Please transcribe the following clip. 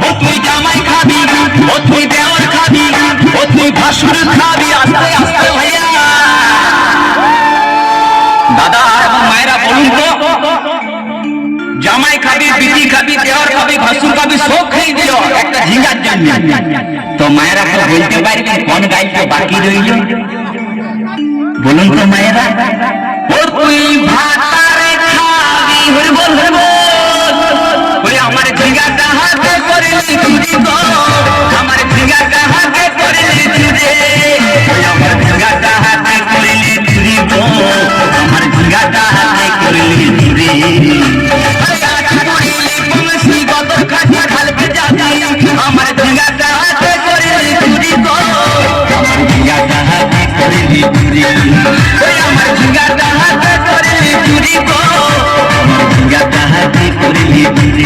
ও তুই জামাই খাবি, ও তুই দেওর খাবি, ও তুই ভাসুর খাবি। আস্তে আস্তে ভাইয়া দাদা এবং মায়েরা বলুন তো, জামাই খাবি, বিটি খাবি, দেওর খাবি, ভাসুর খাবি, সব খেয়ে দিল একটা ঝিঙ্গার জন্য। তো মায়েরা তো বলতে পারবেন কোন দায়িত্ব বাকি রইল? বলুন তো মায়েরা। ও তুই ভাতারে খাবি, হরিবল হরিবল, ওই আমার ঝিঙ্গাটা হাতে করলি চুরি গো, আমার ঝিঙ্গাটা হাতে করলি চুরি, ওই আমার ঝিঙ্গাটা হাতে করলি চুরি গো, আমার ঝিঙ্গাটা হাতে করলি চুরি। আমার ঝিঙ্গাটা হাতে করলি চুরি গো, আমার ঝিঙ্গাটা হাতে করলি চুরি, ওই আমার ঝিঙ্গাটা হাতে করলি চুরি গো, আমার ঝিঙ্গাটা হাতে করলি চুরি।